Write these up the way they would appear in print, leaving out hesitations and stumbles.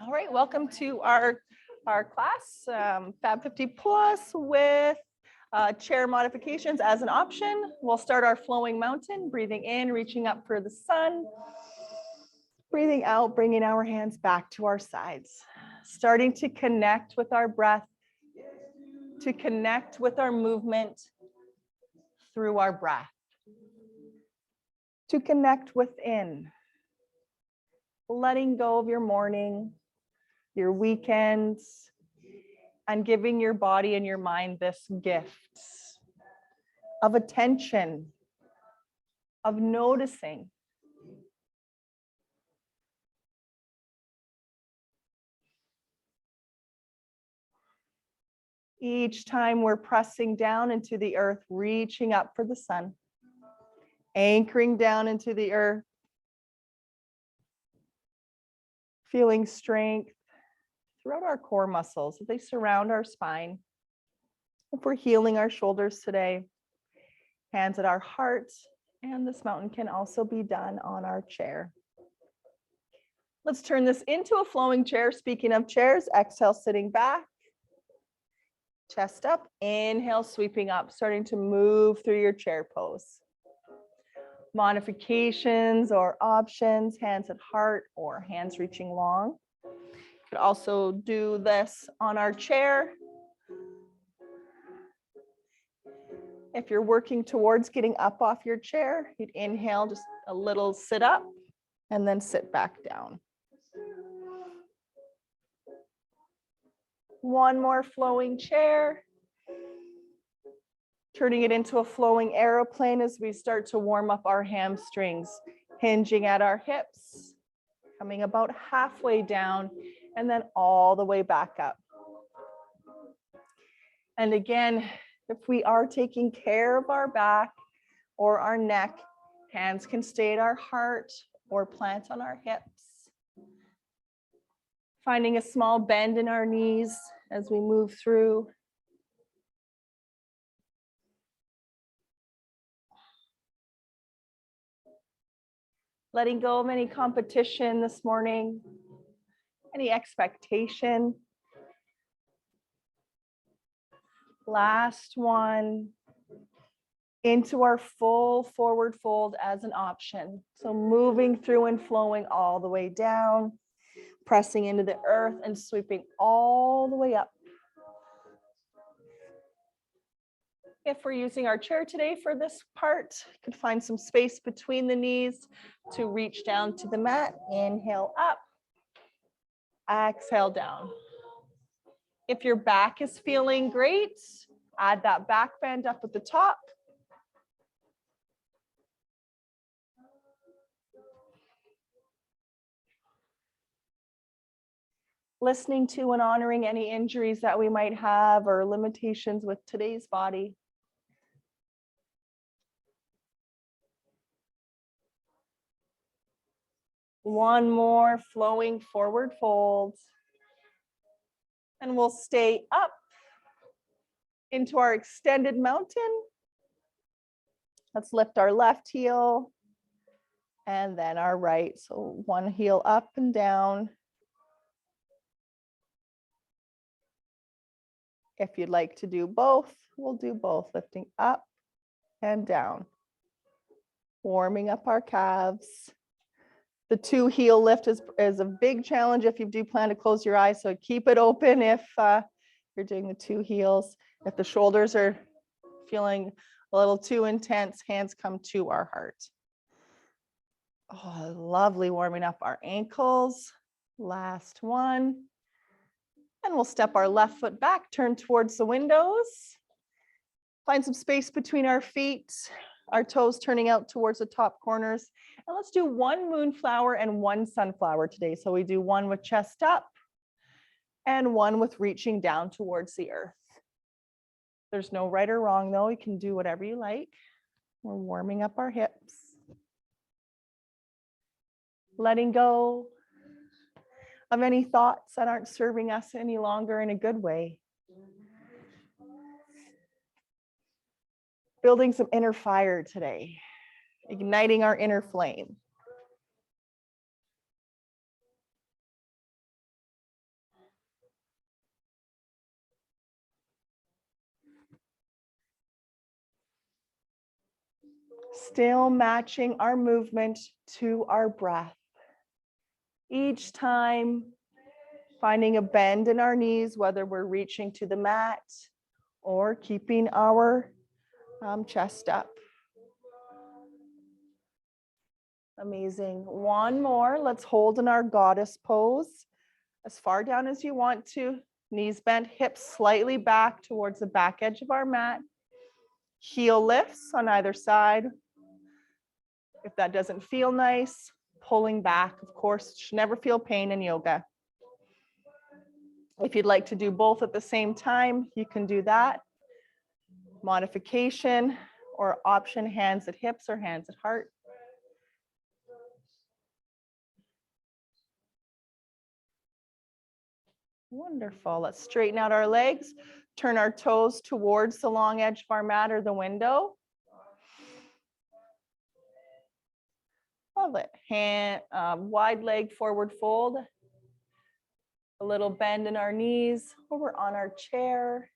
All right, welcome to our class, Fab 50 Plus with chair modifications as an option. We'll start our flowing mountain, breathing in, reaching up for the sun. Breathing out, bringing our hands back to our sides. Starting to connect with our breath, to connect with our movement through our breath. To connect within. Letting go of your morning, your weekends, and giving your body and your mind this gift of attention, of noticing. Each time we're pressing down into the earth, reaching up for the sun, anchoring down into the earth, feeling strength throughout our core muscles as they surround our spine. If we're healing our shoulders today, hands at our heart, and this mountain can also be done on our chair. Let's turn this into a flowing chair. Speaking of chairs, exhale, sitting back, chest up, inhale, sweeping up, starting to move through your chair pose. Modifications or options, hands at heart or hands reaching long. You could also do this on our chair. If you're working towards getting up off your chair, you'd inhale just a little sit up and then sit back down. One more flowing chair. Turning it into a flowing aeroplane as we start to warm up our hamstrings, hinging at our hips, coming about halfway down, and then all the way back up. And again, if we are taking care of our back or our neck, hands can stay at our heart or plant on our hips. Finding a small bend in our knees as we move through. Letting go of any competition this morning, any expectation. Last one, into our full forward fold as an option. So moving through and flowing all the way down, pressing into the earth and sweeping all the way up. If we're using our chair today for this part, you could find some space between the knees to reach down to the mat. Inhale up, exhale down. If your back is feeling great, add that back bend up at the top. Listening to and honoring any injuries that we might have or limitations with today's body. One more flowing forward fold. And we'll stay up into our extended mountain. Let's lift our left heel and then our right. So one heel up and down. If you'd like to do both, we'll do both, lifting up and down. Warming up our calves. The two heel lift is a big challenge if you do plan to close your eyes, so keep it open if you're doing the two heels. If the shoulders are feeling a little too intense, hands come to our heart. Oh, lovely, warming up our ankles. Last one. And we'll step our left foot back, turn towards the windows. Find some space between our feet, our toes turning out towards the top corners. And let's do one moonflower and one sunflower today. So we do one with chest up and one with reaching down towards the earth. There's no right or wrong though. You can do whatever you like. We're warming up our hips. Letting go of any thoughts that aren't serving us any longer in a good way. Building some inner fire today. Igniting our inner flame. Still matching our movement to our breath. Each time finding a bend in our knees, whether we're reaching to the mat or keeping our chest up. Amazing. One more. Let's hold in our goddess pose as far down as you want to. Knees bent, hips slightly back towards the back edge of our mat. Heel lifts on either side. If that doesn't feel nice, pulling back, of course, should never feel pain in yoga. If you'd like to do both at the same time, you can do that. Modification or option, hands at hips or hands at heart. Wonderful. Let's straighten out our legs. Turn our toes towards the long edge of our mat or the window. Love it. Hand, wide leg forward fold. A little bend in our knees, or we're on our chair.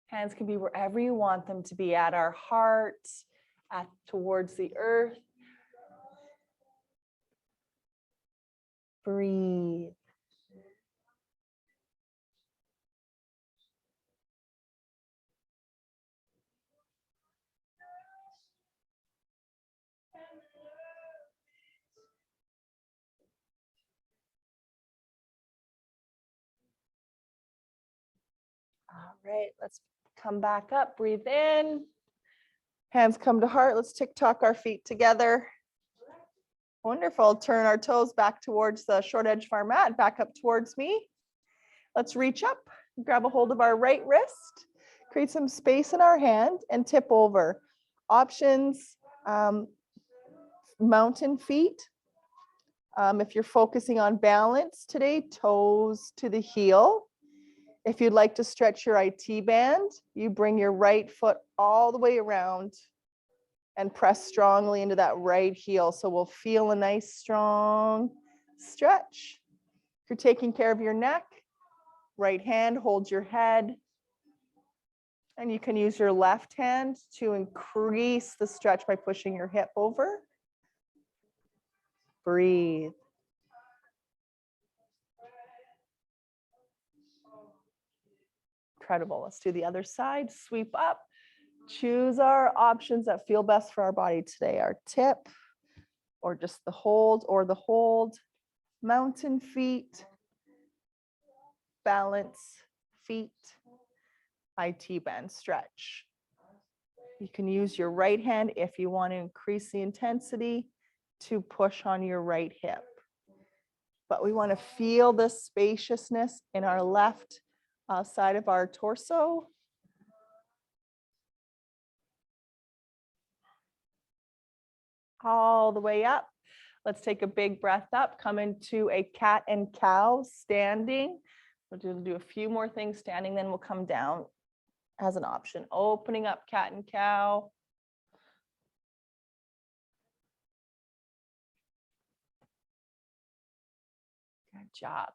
Hands can be wherever you want them to be, at our heart, towards the earth. Breathe. All right, let's come back up, breathe in. Hands come to heart. Let's tick-tock our feet together. Wonderful. Turn our toes back towards the short edge of our mat, back up towards me. Let's reach up, grab a hold of our right wrist, create some space in our hand and tip over. Options, mountain feet. If you're focusing on balance today, toes to the heel. If you'd like to stretch your IT band, you bring your right foot all the way around and press strongly into that right heel. So we'll feel a nice strong stretch. If you're taking care of your neck, right hand holds your head. And you can use your left hand to increase the stretch by pushing your hip over. Breathe. Incredible. Let's do the other side. Sweep up. Choose our options that feel best for our body today. Our tip, or just the hold, or the hold. Mountain feet. Balance feet. IT band stretch. You can use your right hand if you want to increase the intensity to push on your right hip. But we want to feel the spaciousness in our left side of our torso. All the way up. Let's take a big breath up, come into a cat and cow standing. We'll do a few more things standing, then we'll come down as an option. Opening up cat and cow. Good job.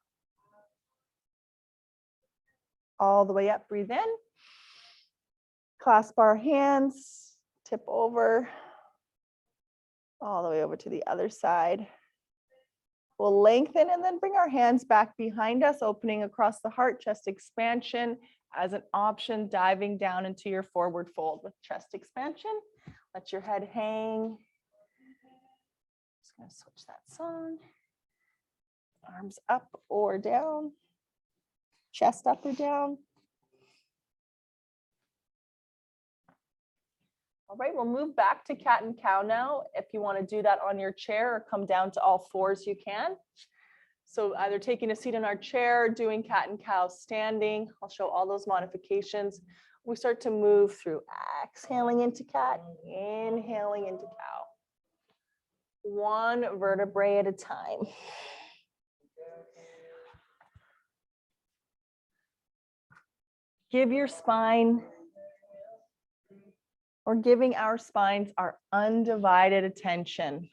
All the way up, breathe in. Clasp our hands, tip over. All the way over to the other side. We'll lengthen and then bring our hands back behind us, opening across the heart, chest expansion as an option, diving down into your forward fold with chest expansion. Let your head hang. Just gonna switch that song. Arms up or down, chest up or down. All right, we'll move back to cat and cow now. If you want to do that on your chair or come down to all fours, you can. So either taking a seat in our chair, doing cat and cow standing. I'll show all those modifications. We start to move through exhaling into cat, inhaling into cow. One vertebrae at a time. Give your spine, or giving our spines our undivided attention.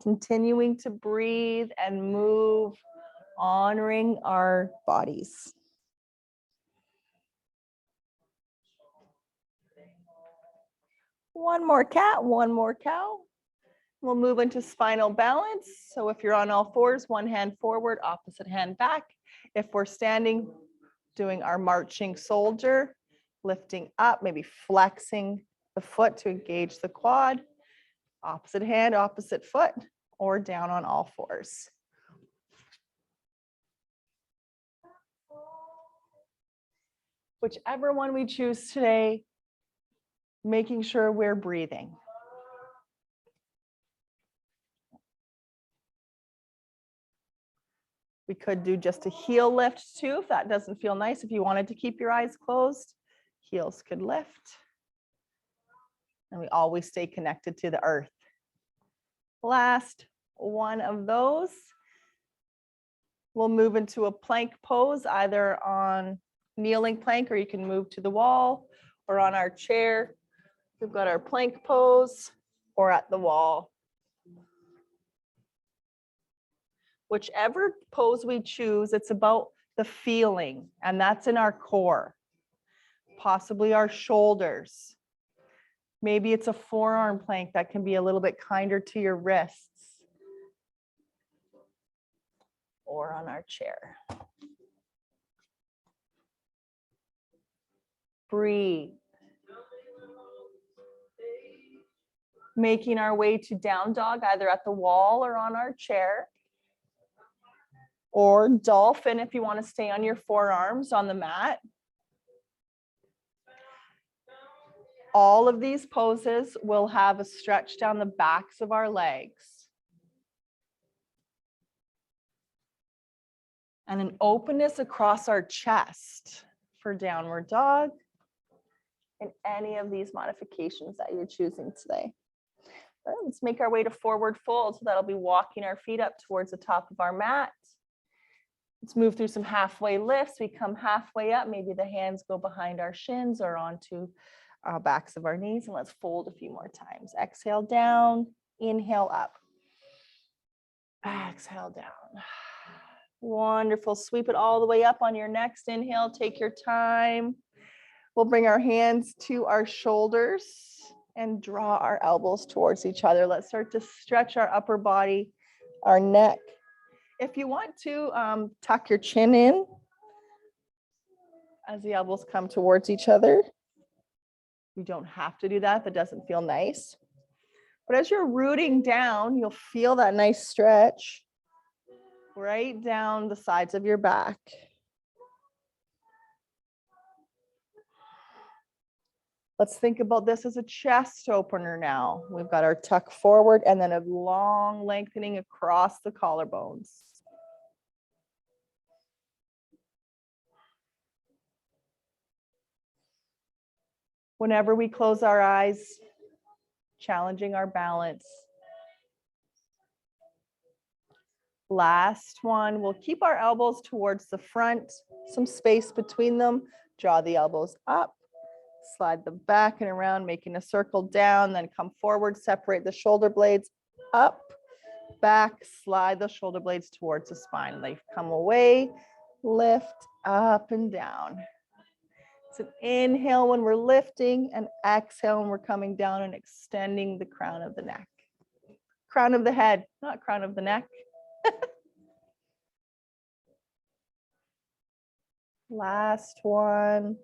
continuing to breathe and move, honoring our bodies. One more cat, one more cow. We'll move into spinal balance. So if you're on all fours, one hand forward, opposite hand back. If we're standing, doing our marching soldier, lifting up, maybe flexing the foot to engage the quad. Opposite hand, opposite foot, or down on all fours. Whichever one we choose today, making sure we're breathing. We could do just a heel lift too, if that doesn't feel nice. If you wanted to keep your eyes closed, heels could lift. And we always stay connected to the earth. Last one of those. We'll move into a plank pose, either on kneeling plank, or you can move to the wall, or on our chair. We've got our plank pose, or at the wall. Whichever pose we choose, it's about the feeling, and that's in our core, possibly our shoulders. Maybe it's a forearm plank that can be a little bit kinder to your wrists, or on our chair. Breathe. Making our way to down dog, either at the wall or on our chair. Or dolphin if you want to stay on your forearms on the mat. All of these poses will have a stretch down the backs of our legs. And an openness across our chest for downward dog. In any of these modifications that you're choosing today. All right, let's make our way to forward fold. So that'll be walking our feet up towards the top of our mat. Let's move through some halfway lifts. We come halfway up. Maybe the hands go behind our shins or onto backs of our knees. And let's fold a few more times. Exhale down, inhale up. Exhale down. Wonderful. Sweep it all the way up on your next inhale. Take your time. We'll bring our hands to our shoulders and draw our elbows towards each other. Let's start to stretch our upper body, our neck. If you want to tuck your chin in as the elbows come towards each other. You don't have to do that. That doesn't feel nice. But as you're rooting down, you'll feel that nice stretch right down the sides of your back. Let's think about this as a chest opener now. We've got our tuck forward and then a long lengthening across the collarbones. Whenever we close our eyes, challenging our balance. Last one, we'll keep our elbows towards the front, some space between them, draw the elbows up. Slide them back and around, making a circle down, then come forward, separate the shoulder blades up, back, slide the shoulder blades towards the spine. They come away, lift up and down. It's an inhale when we're lifting, and exhale when we're coming down and extending the crown of the neck. Crown of the head, not crown of the neck. Last one.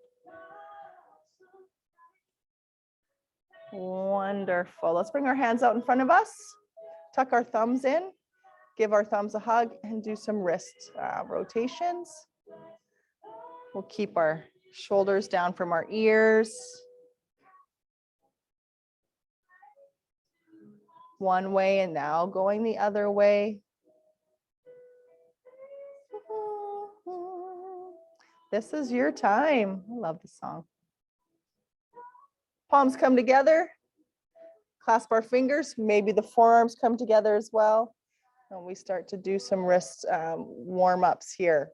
Wonderful. Let's bring our hands out in front of us. Tuck our thumbs in. Give our thumbs a hug and do some wrist rotations. We'll keep our shoulders down from our ears. One way and now going the other way. This is your time. I love the song. Palms come together, clasp our fingers, maybe the forearms come together as well. And we start to do some wrist warm-ups here.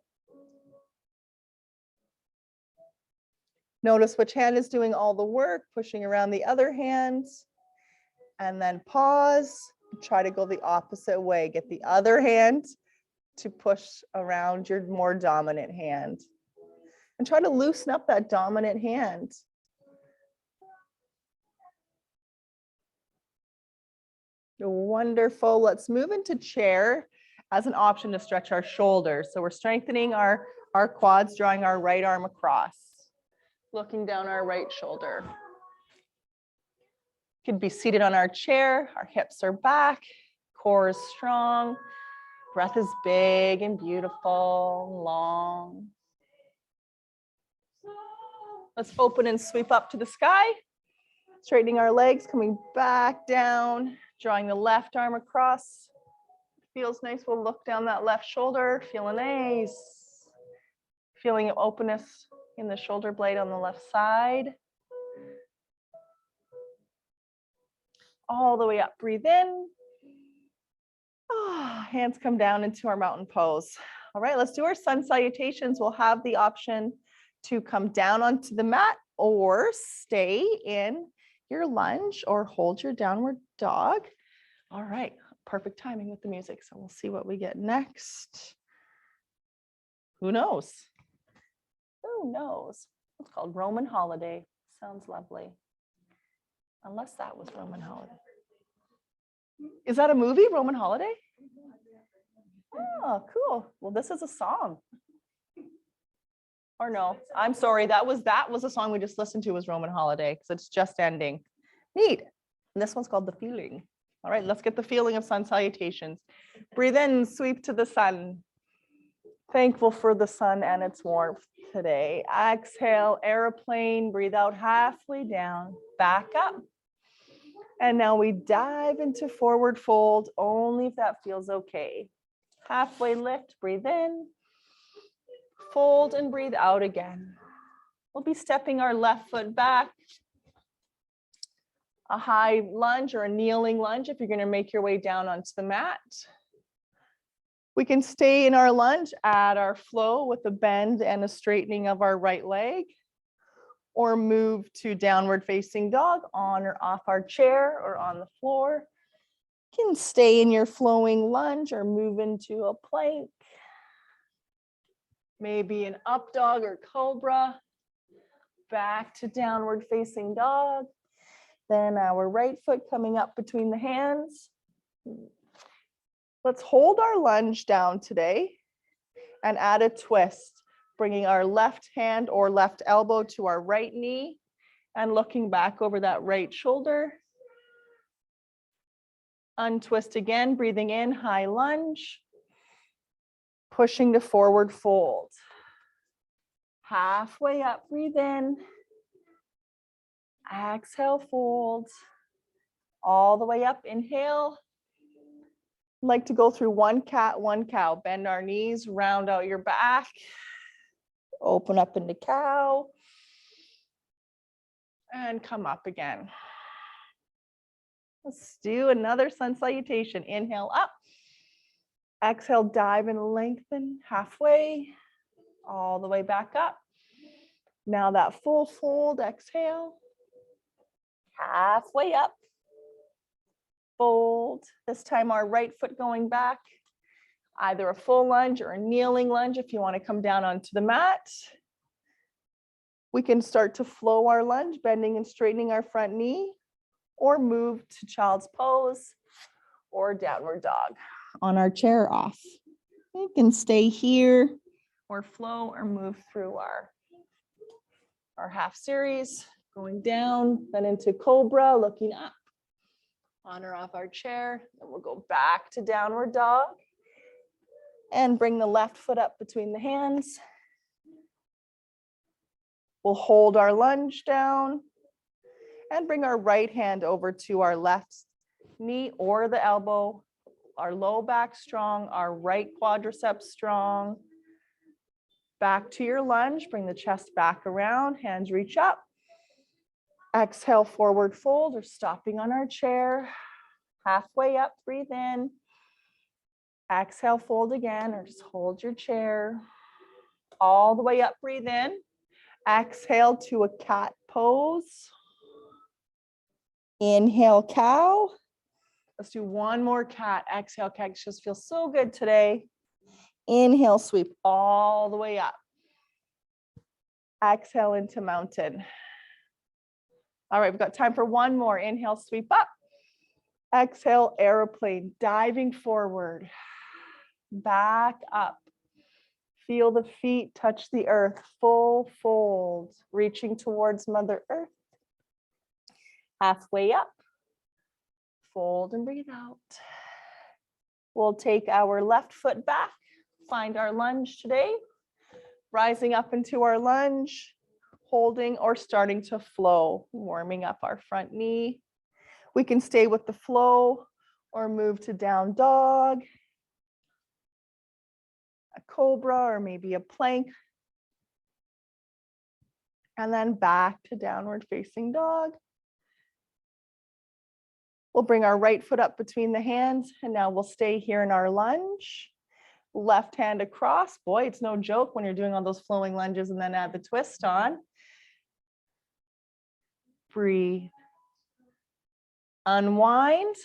Notice which hand is doing all the work, pushing around the other hands. And then pause, Try to go the opposite way. Get the other hand to push around your more dominant hand. And try to loosen up that dominant hand. Wonderful. Let's move into chair as an option to stretch our shoulders. So we're strengthening our quads, drawing our right arm across, looking down our right shoulder. Could be seated on our chair, our hips are back, core is strong, breath is big and beautiful, long. Let's open and sweep up to the sky, straightening our legs, coming back down, drawing the left arm across. Feels nice, we'll look down that left shoulder, feeling nice. Feeling openness in the shoulder blade on the left side. All the way up, breathe in. Hands come down into our mountain pose. All right, let's do our sun salutations. We'll have the option to come down onto the mat or stay in your lunge or hold your downward dog. All right, perfect timing with the music. So we'll see what we get next. Who knows? Who knows? It's called Roman Holiday. Sounds lovely. Unless that was Roman Holiday. Is that a movie, Roman Holiday? Oh, cool. Well, this is a song. Or no, I'm sorry. That was a song we just listened to was Roman Holiday because it's just ending. Neat. And this one's called The Feeling. All right, let's get the feeling of sun salutations. Breathe in, sweep to the sun. Thankful for the sun and its warmth today. Exhale, airplane, breathe out halfway down, back up. And now we dive into forward fold, only if that feels okay. Halfway lift, breathe in, fold and breathe out again. We'll be stepping our left foot back. A high lunge or a kneeling lunge if you're going to make your way down onto the mat. We can stay in our lunge, add our flow with a bend and a straightening of our right leg, or move to downward facing dog on or off our chair or on the floor. You can stay in your flowing lunge or move into a plank. Maybe an up dog or cobra. Back to downward facing dog. Then our right foot coming up between the hands. Let's hold our lunge down today and add a twist, bringing our left hand or left elbow to our right knee and looking back over that right shoulder. Untwist again, breathing in, high lunge, pushing to forward fold. Halfway up, breathe in. Exhale, fold. All the way up, inhale. Like to go through one cat, one cow. Bend our knees, round out your back. Open up into cow. And come up again. Let's do another sun salutation. Inhale up. Exhale, dive and lengthen halfway. All the way back up. Now that full fold, exhale. Halfway up. Fold. This time our right foot going back. Either a full lunge or a kneeling lunge if you want to come down onto the mat. We can start to flow our lunge, bending and straightening our front knee, or move to child's pose or downward dog on our chair off. We can stay here or flow or move through our half series, going down, then into cobra, looking up, on or off our chair. Then we'll go back to downward dog and bring the left foot up between the hands. We'll hold our lunge down and bring our right hand over to our left knee or the elbow. Our low back strong, our right quadriceps strong. Back to your lunge, bring the chest back around, hands reach up. Exhale, forward fold or stopping on our chair. Halfway up, breathe in. Exhale, fold again or just hold your chair. All the way up, breathe in. Exhale to a cat pose. Inhale, cow. Let's do one more cat. Exhale, cat just feels so good today. Inhale, sweep all the way up. Exhale into mountain. All right, we've got time for one more. Inhale, sweep up. Exhale, airplane, diving forward. Back up. Feel the feet touch the earth. Full fold, reaching towards Mother Earth. Halfway up. Fold and breathe out. We'll take our left foot back. Find our lunge today. Rising up into our lunge. Holding or starting to flow. Warming up our front knee. We can stay with the flow or move to down dog. A cobra or maybe a plank. And then back to downward facing dog. We'll bring our right foot up between the hands and now we'll stay here in our lunge. Left hand across. Boy, it's no joke when you're doing all those flowing lunges and then add the twist on. Breathe. Unwind.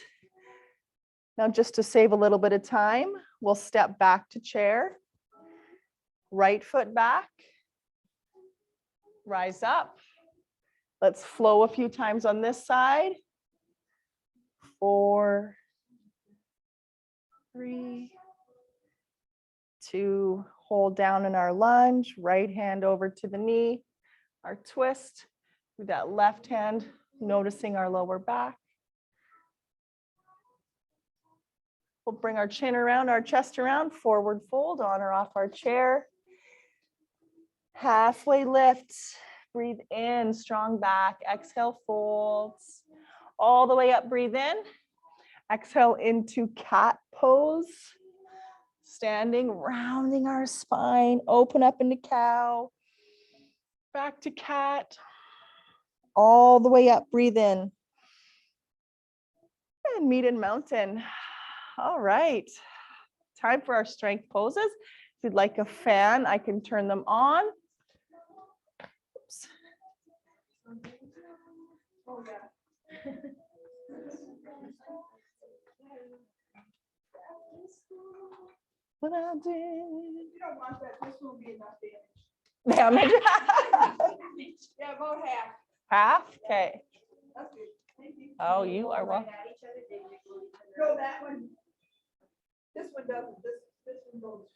Now just to save a little bit of time, we'll step back to chair. Right foot back. Rise up. Let's flow a few times on this side. 4, 3, 2, hold down in our lunge, right hand over to the knee, our twist, with that left hand, noticing our lower back. We'll bring our chin around, our chest around, forward fold, on or off our chair. Halfway lift, breathe in, strong back, exhale, folds. All the way up, breathe in. Exhale into cat pose. Standing, rounding our spine, open up into cow. Back to cat. All the way up, breathe in. And meet in mountain. All right. Time for our strength poses. If you'd like a fan, I can turn them on. Oops. Oh, yeah. What I did. You don't want that. This will be enough damage. Damage? Yeah, about half. Half? Okay. That's good. Thank you. Oh, you are welcome. No, that one. This one doesn't. This one goes.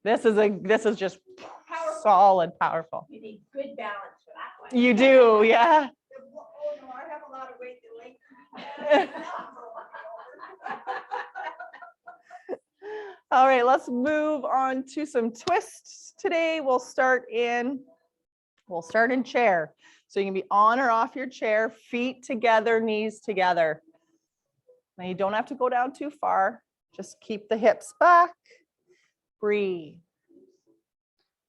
This is just powerful. Solid, powerful. You need good balance for that one. You do, yeah. Oh no, I have a lot of weight to link. All right, let's move on to some twists today. We'll start in chair. So you can be on or off your chair, feet together, knees together. Now you don't have to go down too far. Just keep the hips back. Breathe.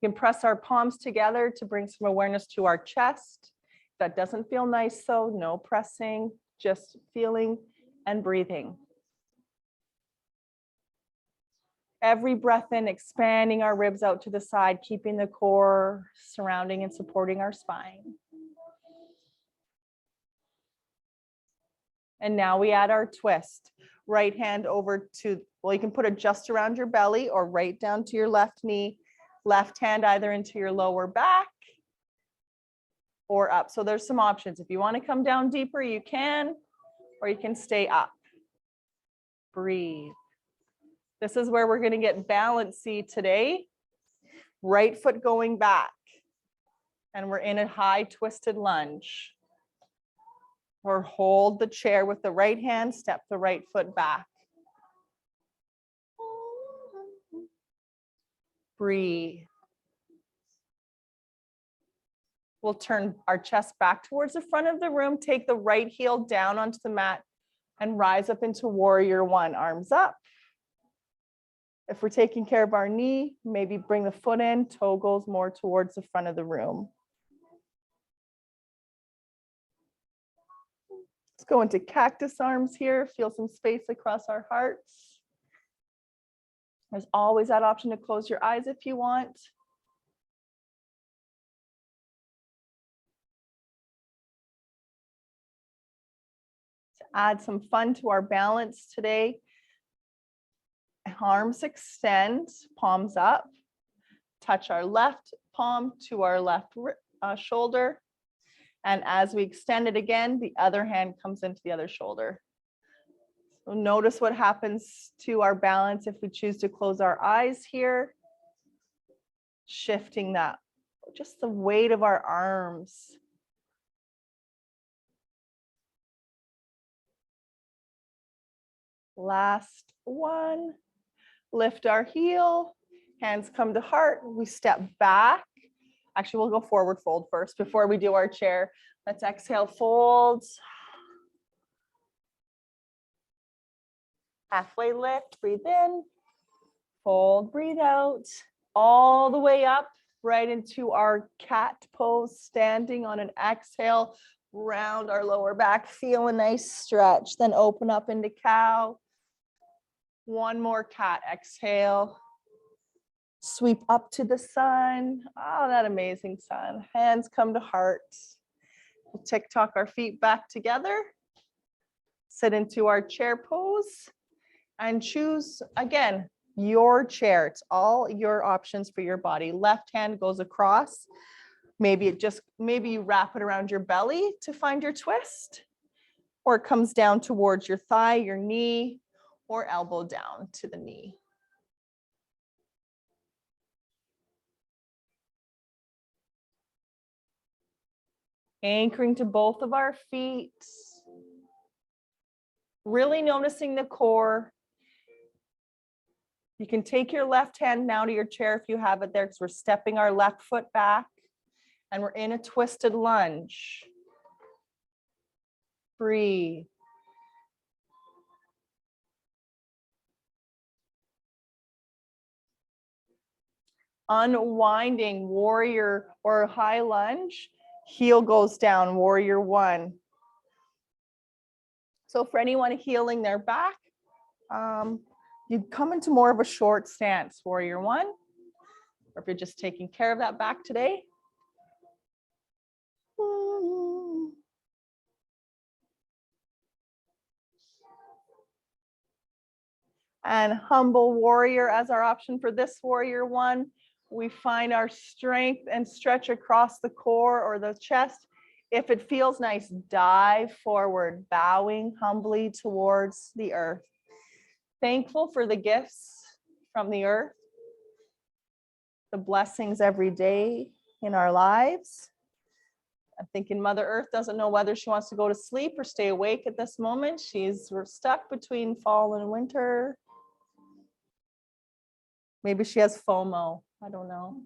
You can press our palms together to bring some awareness to our chest. If that doesn't feel nice, so no pressing, just feeling and breathing. Every breath in, expanding our ribs out to the side, keeping the core surrounding and supporting our spine. And now we add our twist. Right hand over to, well, you can put it just around your belly or right down to your left knee. Left hand either into your lower back or up. So there's some options. If you want to come down deeper, you can, or you can stay up. Breathe. This is where we're going to get balancey today. Right foot going back. And we're in a high twisted lunge. Or hold the chair with the right hand, step the right foot back. Breathe. We'll turn our chest back towards the front of the room, take the right heel down onto the mat and rise up into warrior one, arms up. If we're taking care of our knee, maybe bring the foot in, toe goes more towards the front of the room. Let's go into cactus arms here, feel some space across our hearts. There's always that option to close your eyes if you want. To Add some fun to our balance today. Arms extend, palms up. Touch our left palm to our left shoulder. And as we extend it again, the other hand comes into the other shoulder. So notice what happens to our balance if we choose to close our eyes here. Shifting that, just the weight of our arms. Last one. Lift our heel, hands come to heart. We step back. Actually, we'll go forward fold first before we do our chair. Let's exhale, fold. Halfway lift, breathe in. Fold, breathe out. All the way up, right into our cat pose, standing on an exhale. Round our lower back, feel a nice stretch. Then open up into cow. One more cat, exhale. Sweep up to the sun. Oh, that amazing sun. Hands come to heart. We'll tick-tock our feet back together. Sit into our chair pose and choose, again, your chair. It's all your options for your body. Left hand goes across. Maybe you wrap it around your belly to find your twist, or it comes down towards your thigh, your knee, or elbow down to the knee. Anchoring to both of our feet. Really noticing the core. You can take your left hand now to your chair if you have it there, because we're stepping our left foot back and we're in a twisted lunge. Breathe. Unwinding warrior or high lunge, heel goes down, warrior one. So for anyone healing their back, you come into more of a short stance, warrior one, or if you're just taking care of that back today. And humble warrior as our option for this warrior one. We find our strength and stretch across the core or the chest. If it feels nice, dive forward, bowing humbly towards the earth. Thankful for the gifts from the earth, the blessings every day in our lives. I'm thinking Mother Earth doesn't know whether she wants to go to sleep or stay awake at this moment. We're stuck between fall and winter. Maybe she has FOMO. I don't know.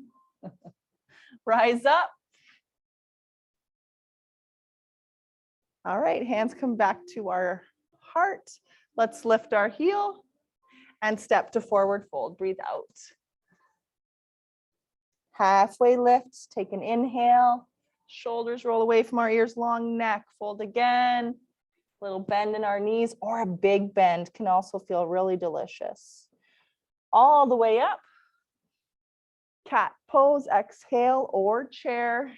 Rise up. All right, hands come back to our heart. Let's lift our heel and step to forward fold. Breathe out. Halfway lift, take an inhale. Shoulders roll away from our ears, long neck. Fold again. Little bend in our knees, or a big bend can also feel really delicious. All the way up. Cat pose, exhale, or chair.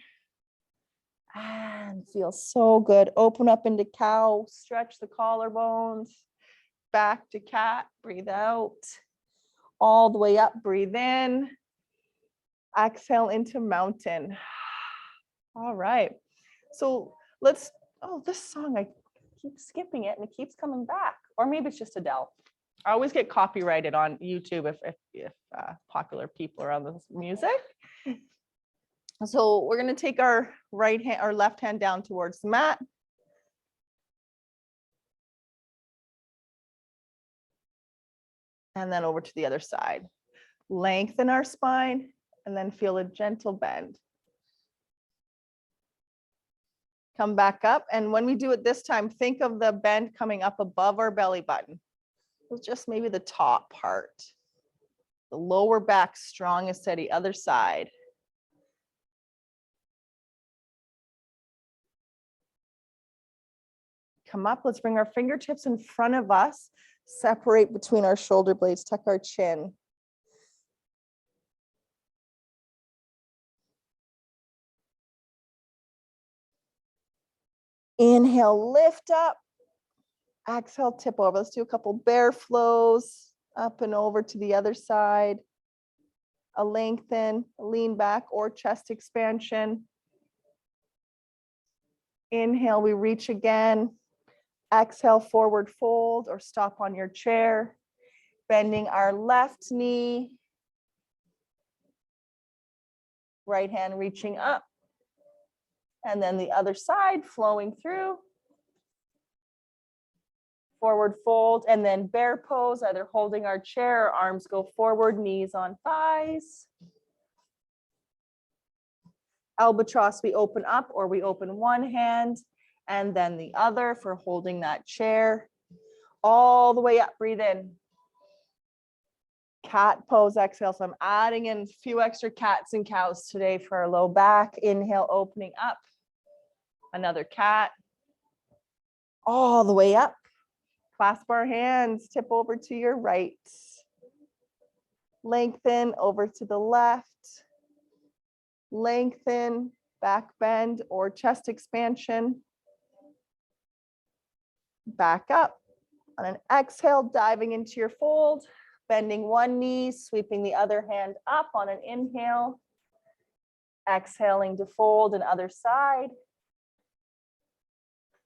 And feels so good. Open up into cow, stretch the collarbones. Back to cat, breathe out. All the way up, breathe in. Exhale into mountain. All right. So this song, I keep skipping it and it keeps coming back. Or maybe it's just Adele. I always get copyrighted on YouTube if popular people are on this music. So we're going to take our left hand down towards the mat. And then over to the other side. Lengthen our spine and then feel a gentle bend. Come back up. And when we do it this time, think of the bend coming up above our belly button. Just maybe the top part. The lower back strong and steady, other side. Come up, let's bring our fingertips in front of us. Separate between our shoulder blades, tuck our chin. Inhale, lift up. Exhale, tip over. Let's do a couple bear flows up and over to the other side. A lengthen, lean back or chest expansion. Inhale, we reach again. Exhale, forward fold or stop on your chair. Bending our left knee. Right hand reaching up. And then the other side flowing through. Forward fold and then bear pose, either holding our chair, arms go forward, knees on thighs. Albatross, we open up or we open one hand and then the other for holding that chair. All the way up, breathe in. Cat pose, exhale. So I'm adding in a few extra cats and cows today for our low back. Inhale, opening up. Another cat. All the way up. Clasp our hands, tip over to your right. Lengthen over to the left. Lengthen, back bend or chest expansion. Back up. On an exhale, diving into your fold, bending one knee, sweeping the other hand up on an inhale. Exhaling to fold and other side.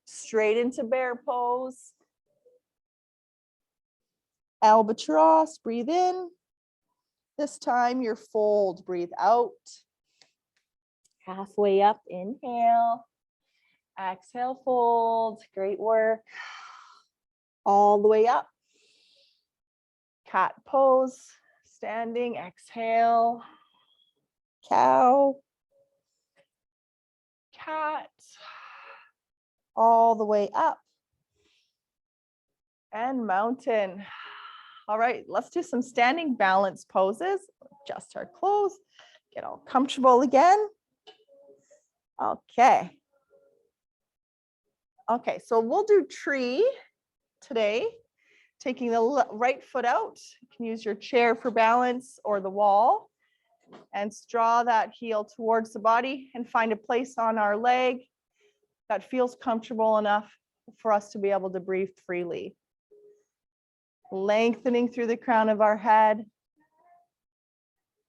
Straight into bear pose. Albatross, breathe in. This time your fold, breathe out. Halfway up, inhale. Exhale, fold, great work. All the way up. Cat pose, standing, exhale. Cow. Cat. All the way up. And mountain. All right, let's do some standing balance poses. Adjust our clothes, get all comfortable again. Okay. Okay, so we'll do tree today. Taking the right foot out, you can use your chair for balance or the wall, and draw that heel towards the body and find a place on our leg that feels comfortable enough for us to be able to breathe freely. Lengthening through the crown of our head.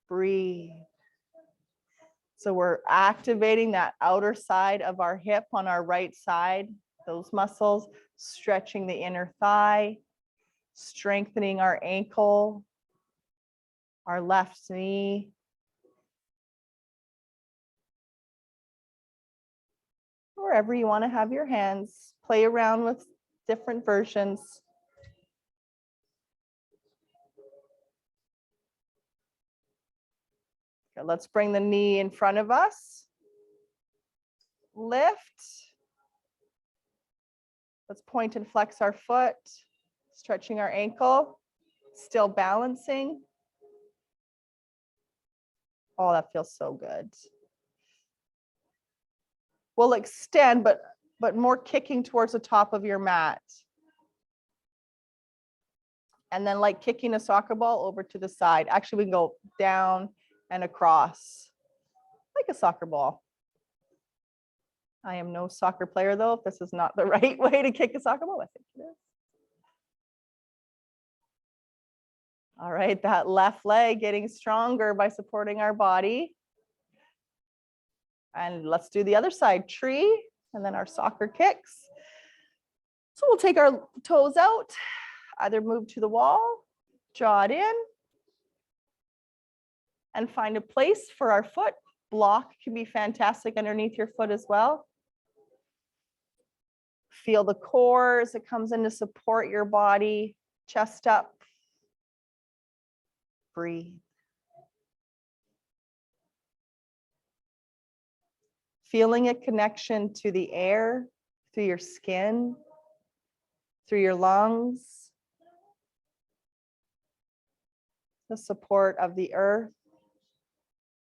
Breathe. So we're activating that outer side of our hip on our right side, those muscles, stretching the inner thigh, strengthening our ankle, our left knee. Wherever you want to have your hands, play around with different versions. Okay, let's bring the knee in front of us. Lift. Let's point and flex our foot, stretching our ankle, still balancing. Oh, that feels so good. We'll extend, but more kicking towards the top of your mat. And then like kicking a soccer ball over to the side. Actually, we can go down and across like a soccer ball. I am no soccer player though, if this is not the right way to kick a soccer ball, I think it is. All right, that left leg getting stronger by supporting our body. And let's do the other side, tree, and then our soccer kicks. So we'll take our toes out, either move to the wall, draw it in, and find a place for our foot. Block can be fantastic underneath your foot as well. Feel the core as it comes in to support your body, chest up. Breathe. Feeling a connection to the air, through your skin, through your lungs. The support of the earth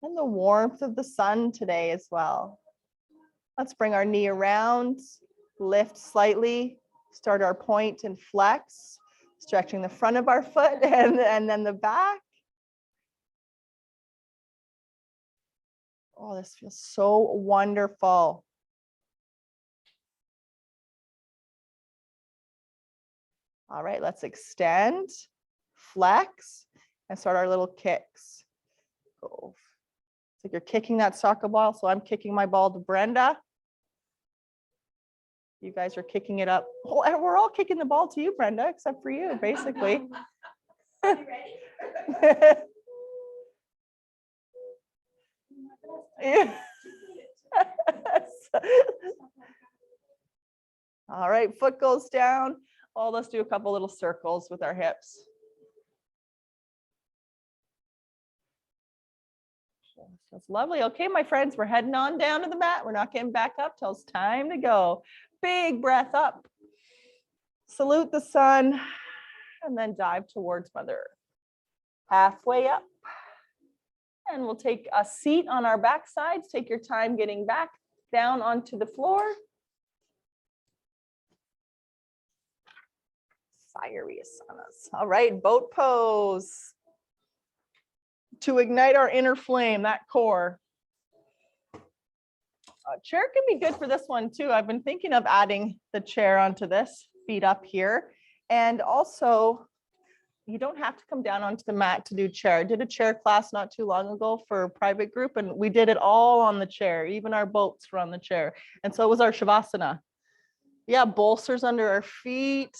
and the warmth of the sun today as well. Let's bring our knee around, lift slightly, start our point and flex, stretching the front of our foot and then the back. Oh, this feels so wonderful. All right, let's extend, flex, and start our little kicks. Go. It's like you're kicking that soccer ball, so I'm kicking my ball to Brenda. You guys are kicking it up. Oh, and we're all kicking the ball to you, Brenda, except for you, basically. Are you ready? Yeah. All right, foot goes down. Oh, let's do a couple little circles with our hips. That's lovely. Okay, my friends, we're heading on down to the mat. We're not getting back up till it's time to go. Big breath up. Salute the sun and then dive towards Mother Earth. Halfway up. And we'll take a seat on our back sides. Take your time getting back down onto the floor. Fiery asanas. All right, boat pose. To ignite our inner flame, that core. A chair can be good for this one too. I've been thinking of adding the chair onto this, feet up here. And also, you don't have to come down onto the mat to do chair. I did a chair class not too long ago for a private group, and we did it all on the chair. Even our boats were on the chair. And so was our Shavasana. Yeah, bolsters under our feet.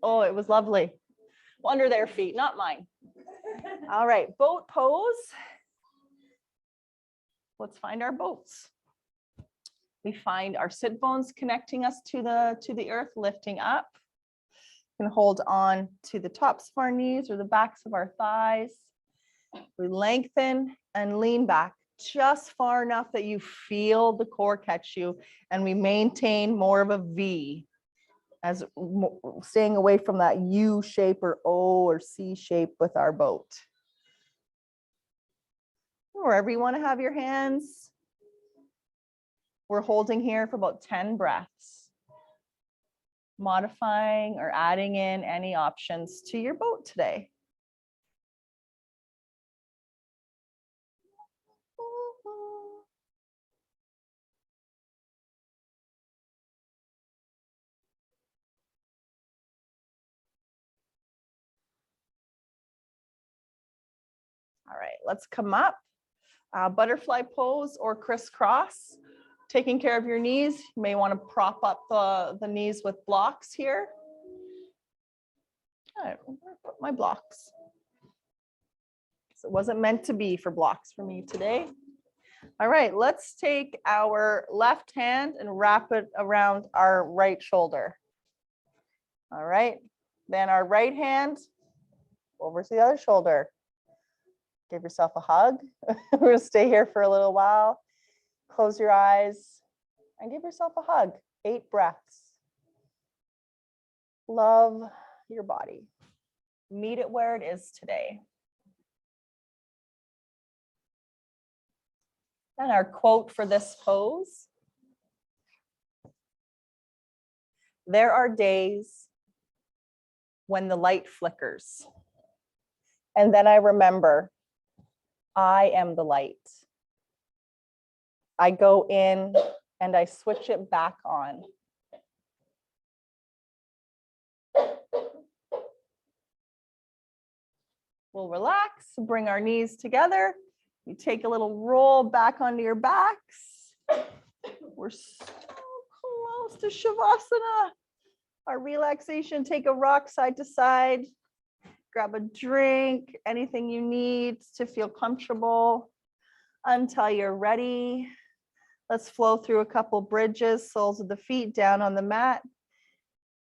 Oh, it was lovely. Well, under their feet, not mine. All right, boat pose. Let's find our boats. We find our sit bones connecting us to the earth, lifting up. We can hold on to the tops of our knees or the backs of our thighs. We lengthen and lean back just far enough that you feel the core catch you, and we maintain more of a V, as staying away from that U shape or O or C shape with our boat. Wherever you want to have your hands. We're holding here for about 10 breaths, modifying or adding in any options to your boat today. All right, let's come up. Butterfly pose or crisscross. Taking care of your knees. You may want to prop up the knees with blocks here. All right, where did I put my blocks? So it wasn't meant to be for blocks for me today. All right, let's take our left hand and wrap it around our right shoulder. All right, then our right hand over to the other shoulder. Give yourself a hug. We're gonna stay here for a little while. Close your eyes and give yourself a hug. 8 breaths. Love your body. Meet it where it is today. And our quote for this pose. There are days when the light flickers. And then I remember, I am the light. I go in and I switch it back on. We'll relax, bring our knees together. You take a little roll back onto your backs. We're so close to Shavasana. Our relaxation, take a rock side to side. Grab a drink, anything you need to feel comfortable until you're ready. Let's flow through a couple bridges, soles of the feet down on the mat.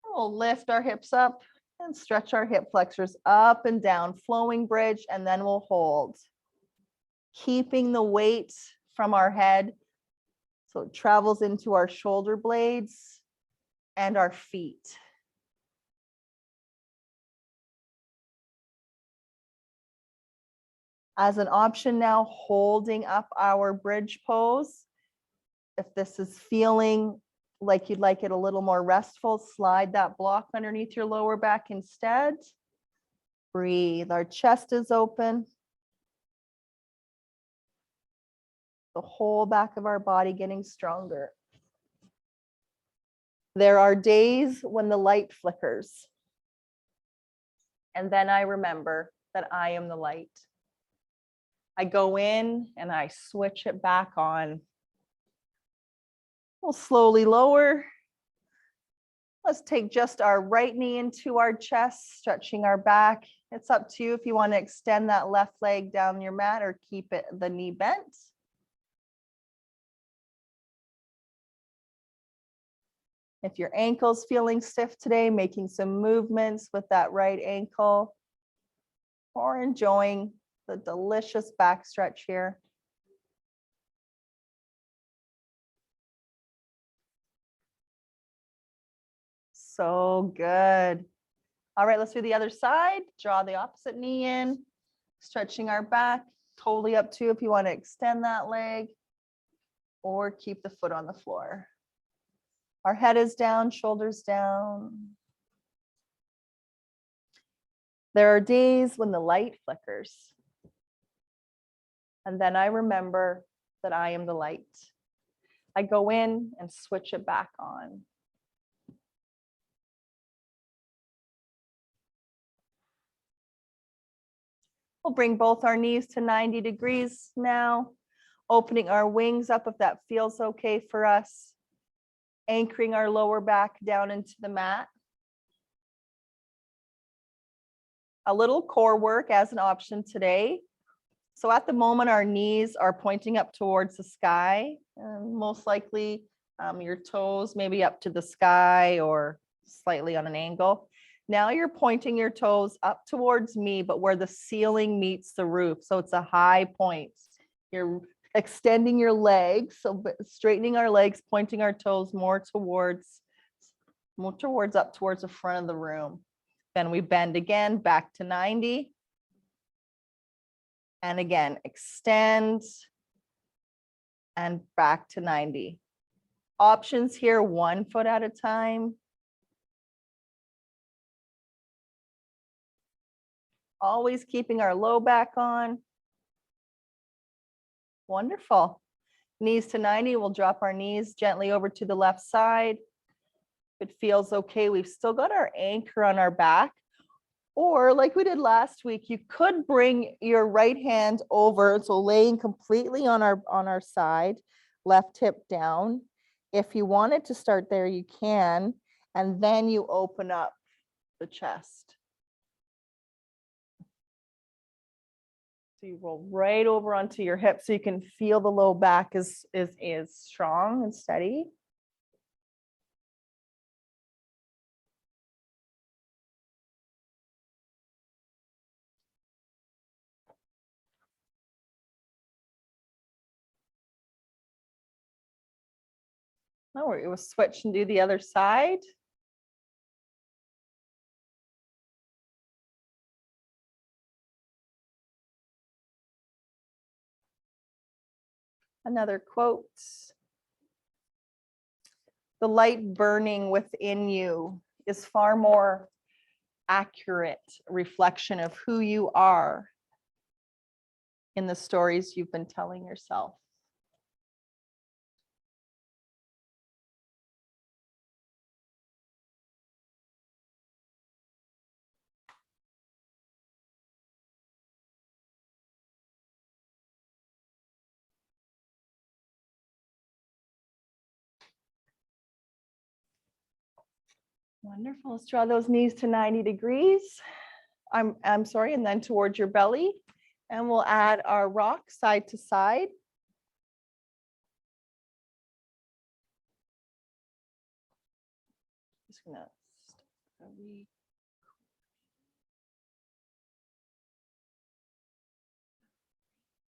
We'll lift our hips up and stretch our hip flexors up and down, flowing bridge, and then we'll hold. Keeping the weight from our head so it travels into our shoulder blades and our feet. As an option now, holding up our bridge pose. If this is feeling like you'd like it a little more restful, slide that block underneath your lower back instead. Breathe, our chest is open. The whole back of our body getting stronger. There are days when the light flickers. And then I remember that I am the light. I go in and I switch it back on. We'll slowly lower. Let's take just our right knee into our chest, stretching our back. It's up to you if you want to extend that left leg down your mat or keep it the knee bent. If your ankle's feeling stiff today, making some movements with that right ankle or enjoying the delicious back stretch here. So good. All right, let's do the other side. Draw the opposite knee in, stretching our back. Totally up to you if you want to extend that leg or keep the foot on the floor. Our head is down, shoulders down. There are days when the light flickers. And then I remember that I am the light. I go in and switch it back on. We'll bring both our knees to 90 degrees now, opening our wings up if that feels okay for us, anchoring our lower back down into the mat. A little core work as an option today. So at the moment, our knees are pointing up towards the sky, and most likely your toes maybe up to the sky or slightly on an angle. Now you're pointing your toes up towards me, but where the ceiling meets the roof. So it's a high point. You're extending your legs, so straightening our legs, pointing our toes more towards up towards the front of the room. Then we bend again, back to 90. And again, extend and back to 90. Options here, 1 foot at a time. Always keeping our low back on. Wonderful. Knees to 90, we'll drop our knees gently over to the left side. If it feels okay, we've still got our anchor on our back. Or like we did last week, you could bring your right hand over, so laying completely on our side, left hip down. If you wanted to start there, you can, and then you open up the chest. So you roll right over onto your hip so you can feel the low back is strong and steady. Now we're going to switch and do the other side. Another quote. The light burning within you is far more accurate reflection of who you are in the stories you've been telling yourself. Wonderful. Let's draw those knees to 90 degrees. I'm sorry, and then towards your belly. And we'll add our rock side to side. Just gonna